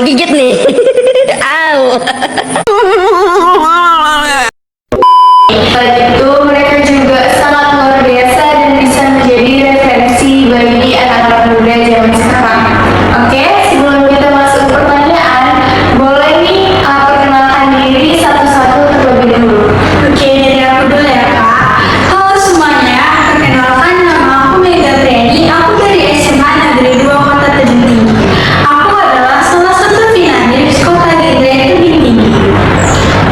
gigit nih. Au. Selain itu, mereka juga sangat luar biasa dan bisa menjadi referensi bagi anak-anak muda zaman sekarang. Oke, sebelum kita masuk ke pertanyaan, boleh nih perkenalkan diri satu-satu terlebih dahulu. Oke, dari aku dulu ya Kak. Halo semuanya, perkenalkan nama aku Mega Preni. Aku dari SMA Negeri 2 Kota Tebing Tinggi. Aku adalah salah satu finalis Kota Gede Tebing Tinggi.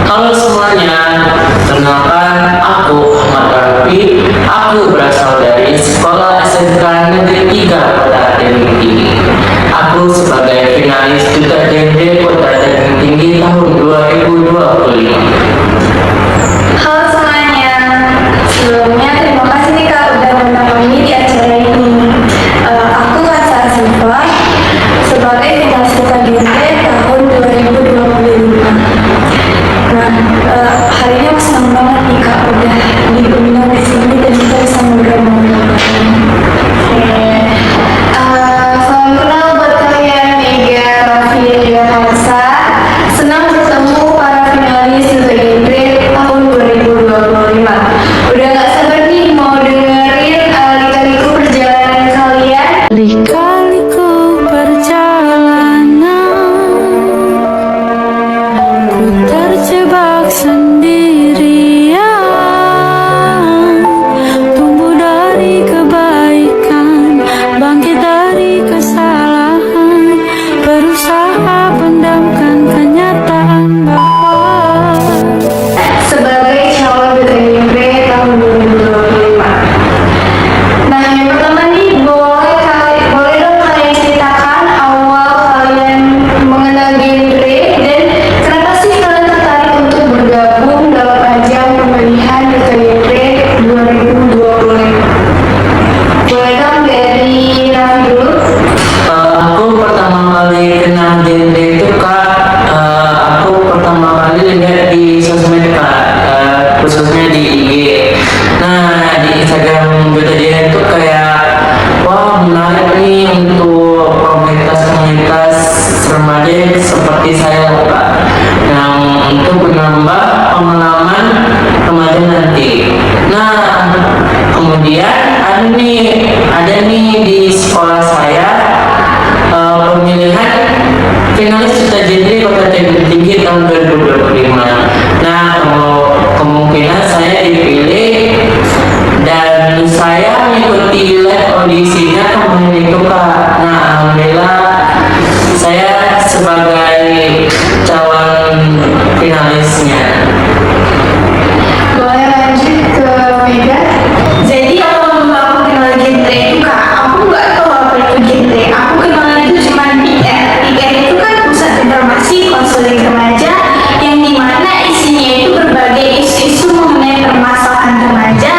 Halo semuanya, kenalkan aku Ahmad Rafi. Aku berasal dari Sekolah SMK Negeri 3 Kota Tebing Tinggi. Aku sebagai finalis Duta Genre Kota Tebing Tinggi tahun 2025. Halo semuanya, sebelumnya terima kasih nih Kak udah mengundang kami di acara ini. Aku Kansa Asifa sebagai finalis Kota Gede tahun 2025. Nah, hari ini aku senang banget nih Kak udah diundang di sini dan kita bisa ngobrol-ngobrol. Salam kenal buat kalian Mega, Raffi, dan juga Kansa. Senang bertemu para finalis Duta Genre tahun 2025. Udah gak sabar nih mau dengerin lika-liku perjalanan kalian. Lika-liku perjalanan, ku terjebak sendirian, tumbuh dari kebaikan, bangkit dari kesalahan, berusaha pendamkan kenyataan bahwa Sebagai calon Duta Genre tahun 2025. Nah, yang pertama nih boleh dong kalian ceritakan awal kalian mengenal genre dan kenapa sih kalian tertarik untuk bergabung dalam ajang pemilihan Duta Genre 2025. Boleh dong dari Raffi dulu. Aku pertama kali kenal genre itu Kak, aku pertama kali lihat di sosmed Kak, khususnya di IG. Nah, di Instagram Duta Genre itu kayak wah menarik nih untuk komunitas-komunitas remaja seperti saya Kak, yang untuk menambah pengalaman remaja nanti. Nah, kemudian ada nih di sekolah saya pemilihan finalis Duta Genre Kota Tebing Tinggi tahun 2025. Nah, kemungkinan saya dipilih dan saya mengikuti live audisinya kemarin itu Kak. Nah, alhamdulillah saya sebagai calon finalisnya. Boleh lanjut ke Mega. Jadi awal mula aku kenal genre itu Kak, aku nggak tahu apa itu genre. Aku kenal itu cuma PIR. PIR itu kan pusat informasi konseling remaja yang dimana isinya itu berbagai isu-isu mengenai permasalahan remaja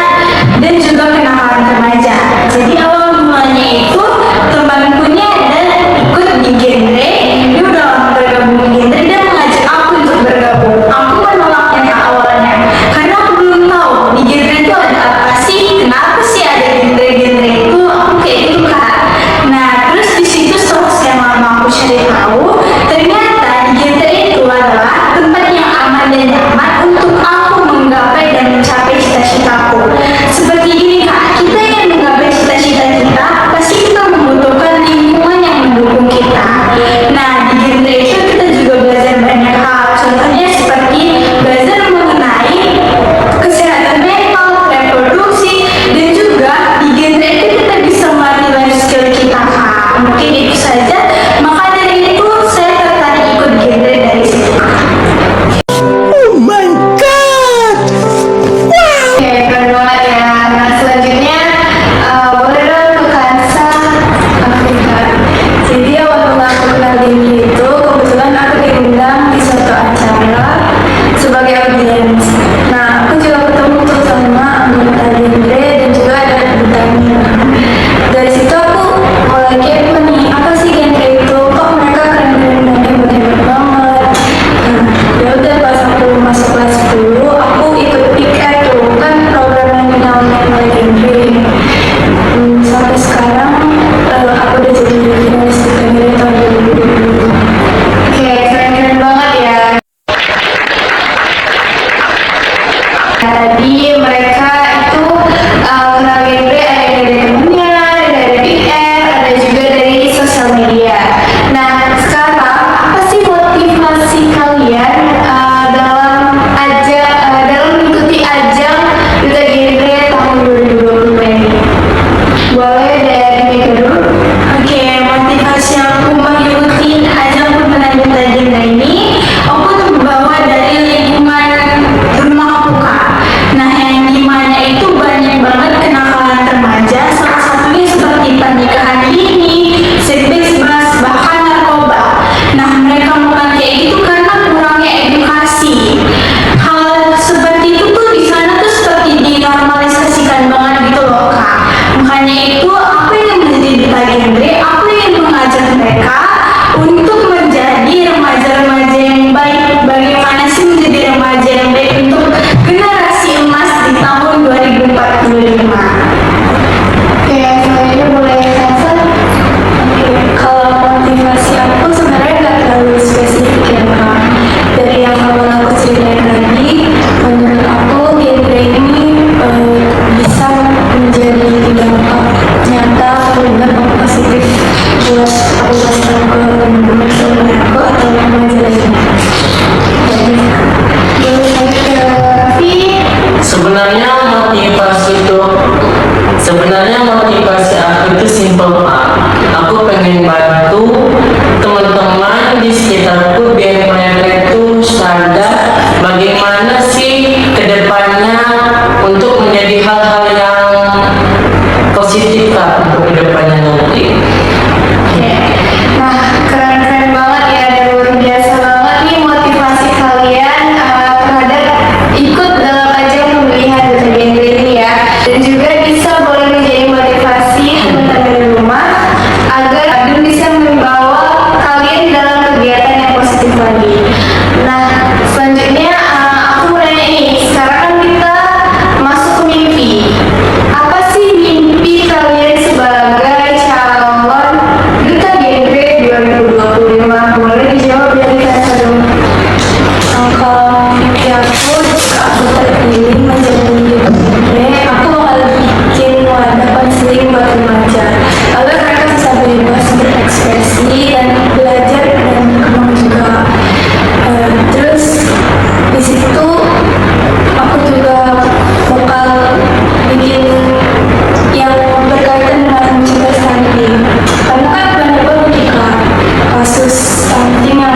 dan juga kenakalan remaja. Jadi awal mulanya itu temanku nya ada ikut di genre, dia udah lama bergabung di genre dan mengajak aku untuk bergabung. Aku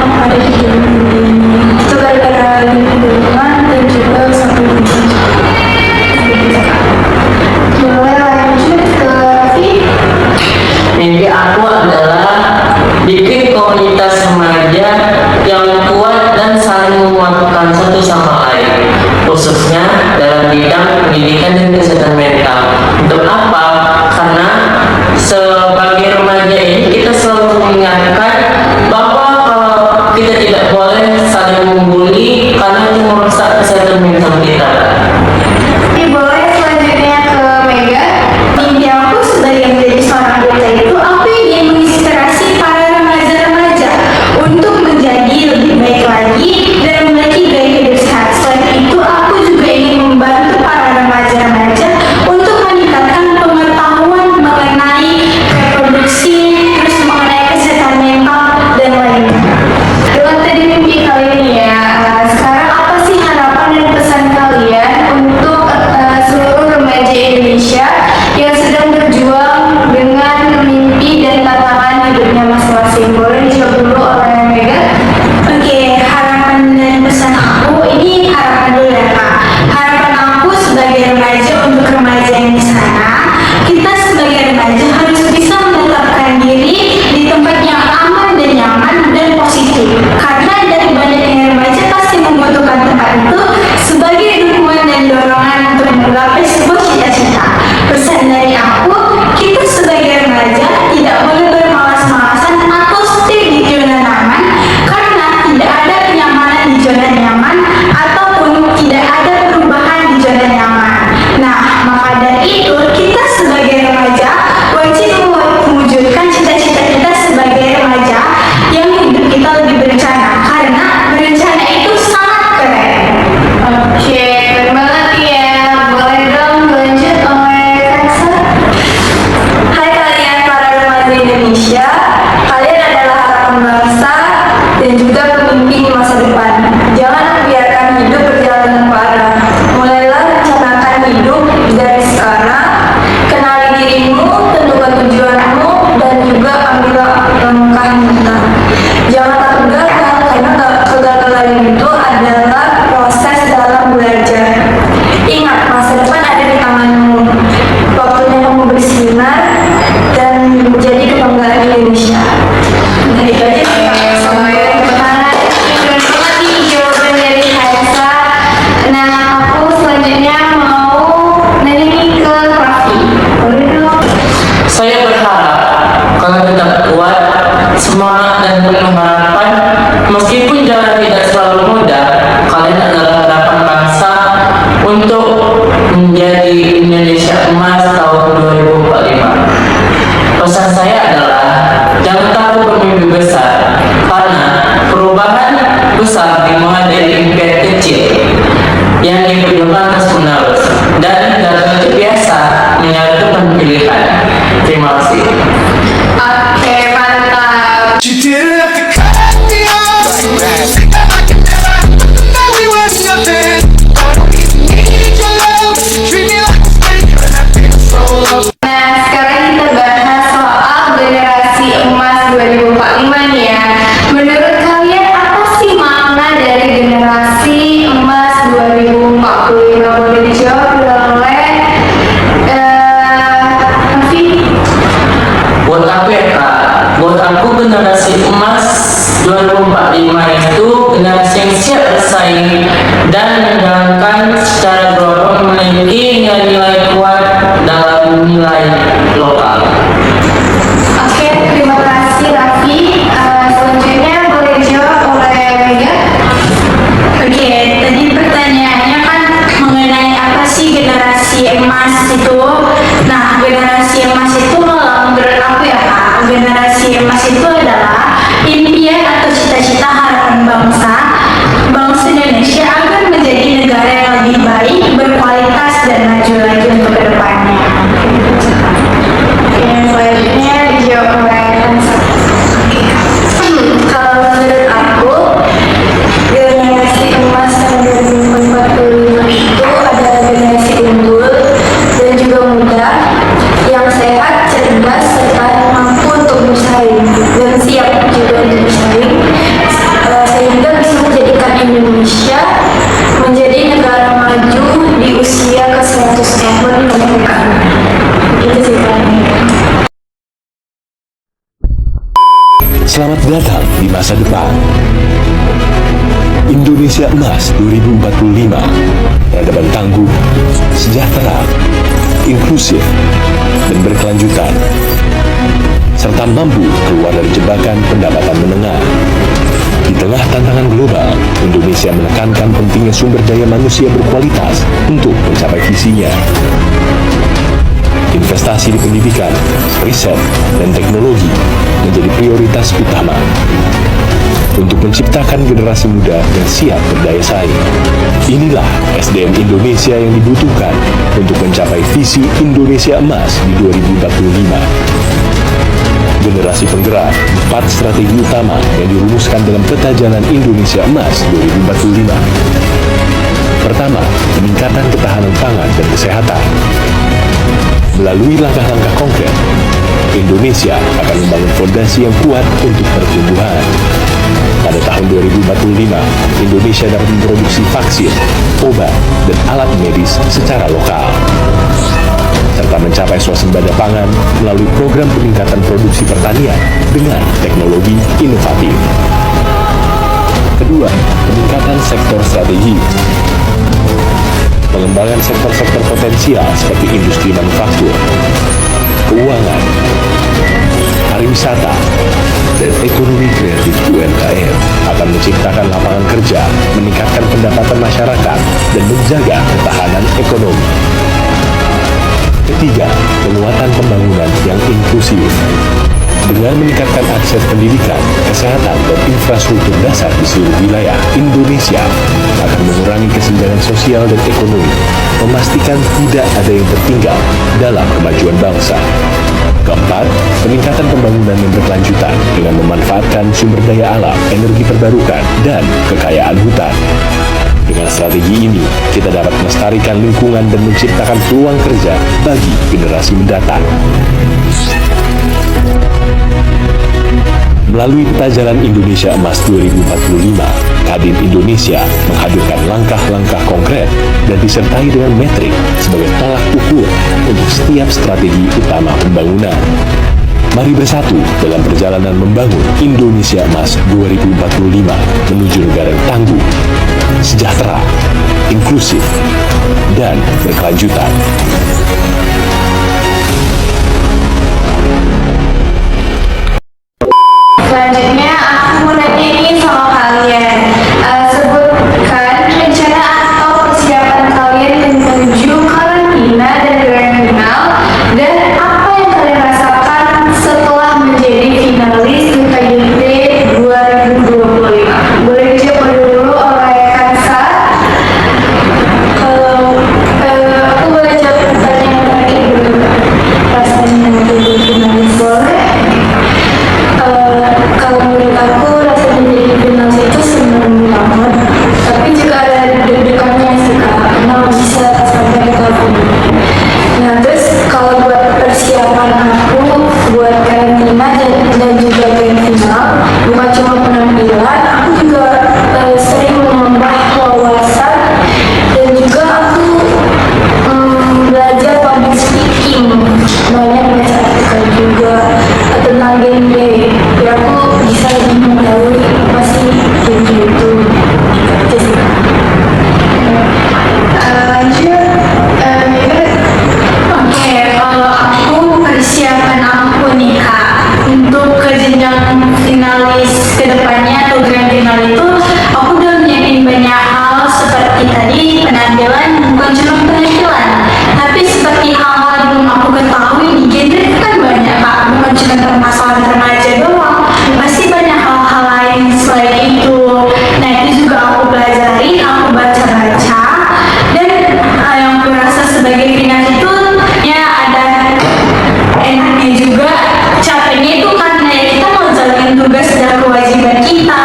ada di dunia ini. Itu gara-gara lingkungan dan juga satu Boleh lanjut ke Raffi? Mimpi aku adalah bikin komunitas remaja yang kuat dan saling menguatkan satu sama lain, khususnya dalam bidang pendidikan dan kesehatan mental. Untuk apa? Karena sebagai remaja ini kita selalu mengingatkan bahwa kita tidak boleh saling membuli karena itu merusak kesehatan mental kita. Ini boleh selanjutnya ke Mega. mimpi aku sebagai menjadi seorang anggota itu, aku ingin menginspirasi para remaja-remaja untuk menjadi lebih baik lagi dan memiliki gaya hidup sehat. Selain itu, aku juga ingin membantu para remaja-remaja untuk meningkatkan pengetahuan mengenai reproduksi, terus mengenai kesehatan mental dan lainnya. Dengan tadi mimpi kalian ya, sekarang apa sih harapan dan pesan kalian untuk seluruh remaja Indonesia yang sedang berjuang dengan mimpi dan tantangan hidupnya masing-masing? Boleh dijawab dulu oleh Mega? Oke, harapan dan pesan aku, ini harapan dulu ya Kak. Harapan aku sebagai remaja untuk remaja yang di sana, kita sebagai remaja harus bisa menetapkan diri di tempat yang aman dan nyaman dan positif. Karena dari banyaknya remaja pasti membutuhkan tempat itu sebagai dukungan dan dorongan untuk menggapai sebuah cita-cita. Pesan dari aku, kita sebagai remaja tidak boleh bermalas-malasan atau stay di zona nyaman, karena tidak ada kenyamanan di zona nyaman ataupun tidak ada perubahan di zona nyaman. Nah, maka dari itu kita sebagai remaja wajib mewujudkan cita-cita kita sebagai remaja yang hidup kita lebih berencana, karena berencana itu sangat keren. Oke, keren banget ya. Boleh dong lanjut oleh Kansa? Hai kalian para remaja Indonesia, kalian adalah harapan bangsa dan juga pemimpin di masa depan. Jangan biarkan hidup berjalan tanpa arah. Mulailah rencanakan hidup dari sekarang. Kenali dirimu, tentukan tujuanmu, dan juga ambillah langkah nyata. Jangan takut gagal, karena kegagalan itu adalah proses dalam belajar. Ingat, masa depan ada di tanganmu. Waktunya kamu bersinar dan menjadi kebanggaan Indonesia. Nah, itu aja sih Kak. Keren banget nih jawaban dari Kansa. Nah, aku selanjutnya mau nanya nih ke Raffi. Boleh dong? Saya berharap kalian tetap kuat, semangat dan penuh harapan. Meskipun jalan tidak selalu mudah, kalian adalah harapan bangsa untuk menjadi Indonesia emas tahun 2045. Pesan saya adalah jangan takut bermimpi besar, karena perubahan besar dimulai dari impian kecil yang diperjuangkan terus-menerus, dan gagal itu biasa menyatukan pilihan. Terima kasih. Oke, mantap. You didn't have to cut me off. I can never know we were nothing. I don't even need your love. Treat me like a stranger and I feel so loved. Nah, sekarang kita bahas soal generasi emas 2045 nih ya. Menurut kalian apa sih makna dari generasi emas 2045? Boleh dijawab oleh Raffi? Buat aku ya Kak, buat aku generasi emas 2045 itu generasi yang siap bersaing dan menjalankan secara global, memiliki nilai-nilai kuat dalam nilai lokal. Oke, terima kasih Raffi. Selanjutnya boleh dijawab oleh Mega. Oke, tadi pertanyaannya kan mengenai apa sih generasi emas itu. Nah, generasi emas itu menurut aku ya Kak, generasi emas itu adalah impian atau cita-cita harapan bangsa Indonesia agar menjadi negara yang lebih baik, berkualitas dan maju lagi untuk kedepannya. Oke, masa depan. Indonesia Emas 2045, peradaban tangguh, sejahtera, inklusif, dan berkelanjutan, serta mampu keluar dari jebakan pendapatan menengah. Di tengah tantangan global, Indonesia menekankan pentingnya sumber daya manusia berkualitas untuk mencapai visinya. Investasi di pendidikan, riset, dan teknologi menjadi prioritas utama untuk menciptakan generasi muda yang siap berdaya saing. Inilah SDM Indonesia yang dibutuhkan untuk mencapai visi Indonesia Emas di 2045. Generasi penggerak 4 strategi utama yang dirumuskan dalam peta jalan Indonesia Emas 2045. Pertama, peningkatan ketahanan pangan dan kesehatan. Melalui langkah-langkah konkret, Indonesia akan membangun fondasi yang kuat untuk pertumbuhan. Pada tahun 2045, Indonesia dapat memproduksi vaksin, obat, dan alat medis secara lokal, serta mencapai swasembada pangan melalui program peningkatan produksi pertanian dengan teknologi inovatif. Kedua, peningkatan sektor strategi. Pengembangan sektor-sektor potensial seperti industri manufaktur, keuangan, pariwisata, dan ekonomi kreatif UMKM akan menciptakan lapangan kerja, meningkatkan pendapatan masyarakat, dan menjaga ketahanan ekonomi. Ketiga, penguatan pembangunan yang inklusif. Dengan meningkatkan akses pendidikan, kesehatan, dan infrastruktur dasar di seluruh wilayah, Indonesia akan mengurangi kesenjangan sosial dan ekonomi, memastikan tidak ada yang tertinggal dalam kemajuan bangsa. Keempat, peningkatan pembangunan yang berkelanjutan dengan memanfaatkan sumber daya alam, energi terbarukan, dan kekayaan hutan. Dengan strategi ini, kita dapat melestarikan lingkungan dan menciptakan peluang kerja bagi generasi mendatang. Melalui peta jalan Indonesia Emas 2045, Kadin Indonesia menghadirkan langkah-langkah konkret dan disertai dengan metrik sebagai tolak ukur untuk setiap strategi utama pembangunan. Mari bersatu dalam perjalanan membangun Indonesia Emas 2045 menuju negara yang tangguh, sejahtera, inklusif, dan berkelanjutan. Selanjutnya aku mau nanya ini sama kalian. Sebutkan rencana atau persiapan kalian menuju karantina dan grand final, dan apa yang kalian rasakan setelah menjadi finalis di KJT 2025. Boleh dijawab dulu oleh Kansa. Aku boleh jawab pertanyaan ini dulu. Rasanya menjadi finalis boleh? Kalau menurut aku rasanya jadi finalis itu senang banget, tapi juga ada deg-degannya sih kak, karena bisa sampai ke final. Nah terus kalau buat persiapan aku buat karantina dan juga grand final, bukan cuma penampilan, aku juga sering menambah wawasan dan juga aku belajar public speaking, banyak baca artikel juga tentang genre. Ya aku bisa lebih mengetahui apa sih genre itu. Lanjut, Oke, kalau aku persiapan aku nih kak untuk ke jenjang finalis kedepannya atau grand final itu, aku udah nyiapin banyak hal seperti tadi penampilan, bukan cuma penampilan, tapi seperti hal-hal yang belum aku ketahui di genre itu kan banyak kak, bukan cuma permasalahan remaja doang, pasti banyak hal-hal lain selain itu. Nah itu juga aku pelajari, aku baca-baca, dan yang aku rasa sebagai finalis itu ya ada enaknya juga, capeknya itu karena ya kita mau jalanin tugas dan kewajiban kita,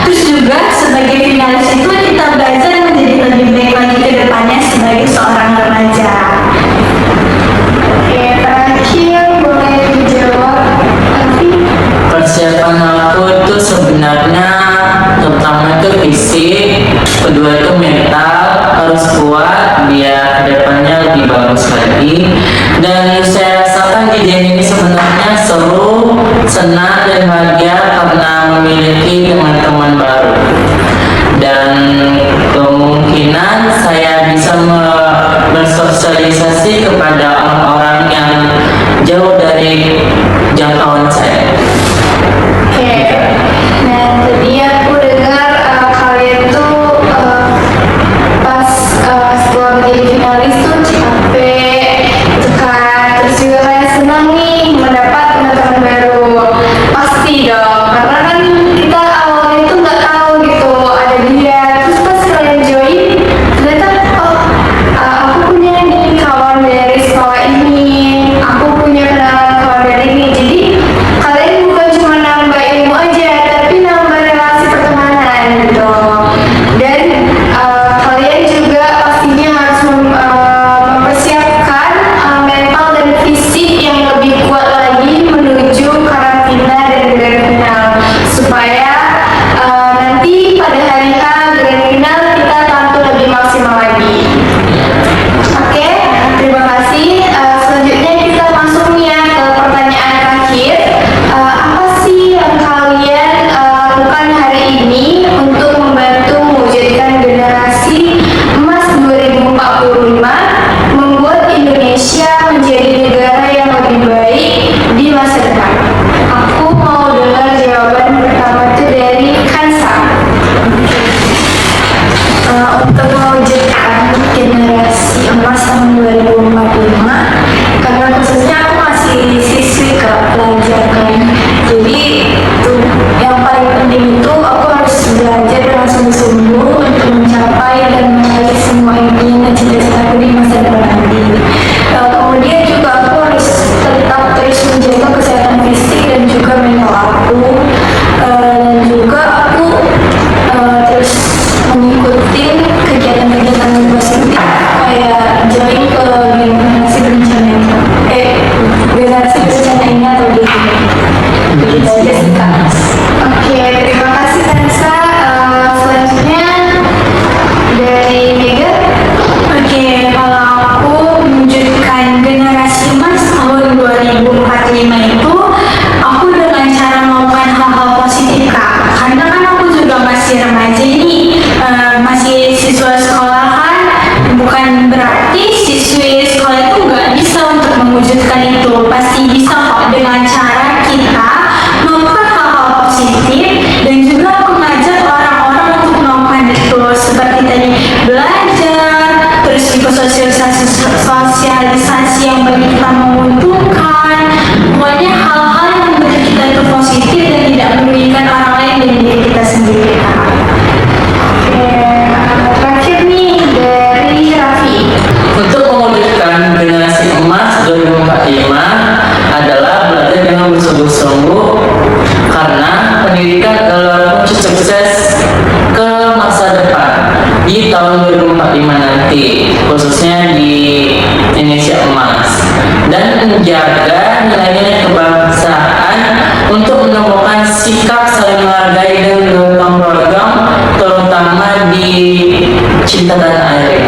terus juga sebagai finalis itu kita belajar menjadi lebih baik lagi ke depannya sebagai seorang remaja. oke terakhir boleh dijawab nanti. Persiapan aku itu sebenarnya pertama itu fisik, kedua itu mental, harus kuat biar kedepannya lebih bagus lagi. Dan saya rasakan kejadian ini sebenarnya seru, senang, dan bahagia karena memiliki teman-teman baru, dan kemungkinan saya bisa bersosialisasi kepada orang-orang yang jauh dari jangkauan saya. Oke. Nah, tadi aku dengar kalian tuh pas setelah menjadi finalis tuh capek, gitu kan. Terus juga kalian senang nih mendapat teman-teman baru. Pasti dong, karena kan kita awalnya tuh nggak tahu gitu ada dia. Terus pas kalian join, ternyata aku punya nih kawan dari sekolah ini, aku punya kenalan kawan dari ini. Jadi kalian bukan cuma nambah ilmu aja, tapi nambah relasi pertemanan gitu. Dan kalian juga pastinya harus mempersiapkan mental dan fisik yang lebih kuat lagi menuju karantina dan grand final, supaya nanti pada hari H grand final kita tampil lebih maksimal lagi. Oke, terima kasih. Selanjutnya kita masuk nih ya ke pertanyaan terakhir. Apa sih yang kalian lakukan hari ini untuk membantu mewujudkan generasi emas 2045, membuat Indonesia menjadi negara yang lebih baik di masa depan? Aku mau dengar jawaban pertama itu dari Kansa. Untuk mewujudkan generasi emas tahun 2045, karena khususnya aku masih siswi ke pelajar kan, jadi tuh yang paling penting itu aku harus belajar dengan sungguh-sungguh untuk mencapai dan meraih semua impian dan cita-cita aku di masa depan nanti. Kemudian juga aku harus tetap terus menjaga kesehatan fisik dan juga mental aku, dan juga aku terus mengikuti kegiatan-kegiatan positif kayak join ke generasi berencana ini atau gitu. Begitu aja sih Kak. Oke, terima kasih Kansa. Selanjutnya dari Mega. Oke, kalau aku mewujudkan generasi emas tahun 2045 itu, aku dengan cara melakukan hal-hal positif Kak. Karena kan aku juga masih remaja ini, masih siswa sekolahan, bukan berarti siswi sekolah itu nggak bisa untuk mewujudkan itu. Pasti bisa kok dengan cara kita melakukan hal-hal positif, dan juga aku mengajak orang-orang untuk melakukan itu, seperti tadi belajar, terus juga sosialisasi yang bagi kita menguntungkan. Pokoknya hal-hal yang membuat kita itu positif dan tidak merugikan orang lain dan diri kita sendiri Kak. Terakhir nih dari Raffi. Untuk mewujudkan generasi emas 2045 adalah belajar dengan bersungguh-sungguh, karena pendidikan adalah kunci sukses ke masa depan di tahun 2045 nanti, khususnya di Indonesia emas, dan menjaga nilai-nilai kebangsaan untuk menemukan sikap saling menghargai dan gotong royong, terutama di cinta tanah air.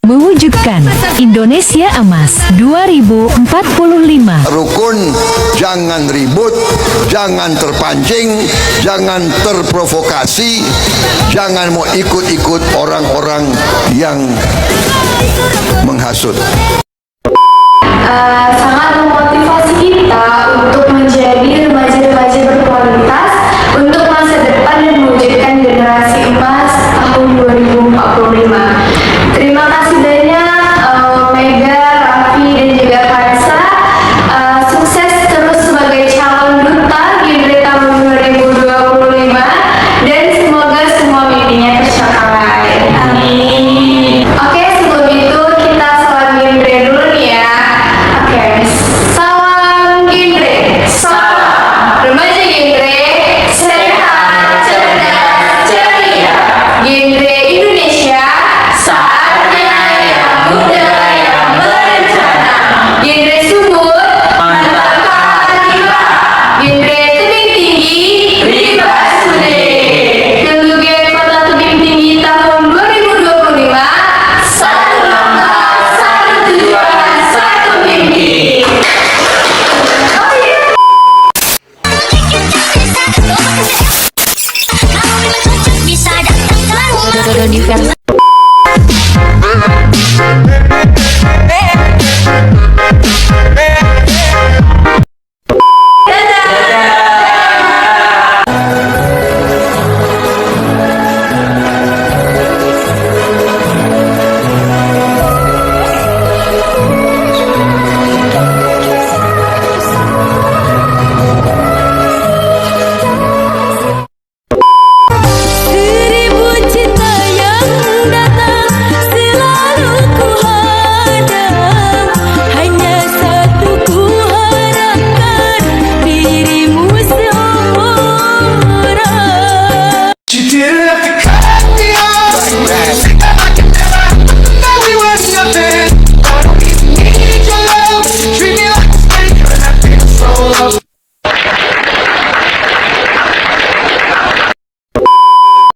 Mewujudkan Indonesia Emas 2045. Rukun, jangan ribut, jangan terpancing, jangan terprovokasi, jangan mau ikut-ikut orang-orang yang menghasut. Sangat memotivasi kita untuk menjadi remaja-remaja berkualitas untuk masa depan dan mewujudkan generasi emas tahun 2045. Terima kasih banyak Mega, Raffi, dan juga Kansa. Sukses terus sebagai calon duta Genre tahun 2025, dan semoga semua mimpinya tercapai. Amin. Oke, sebelum itu kita salam Genre dulu nih ya. Oke, salam Genre. Salam biodiversitas.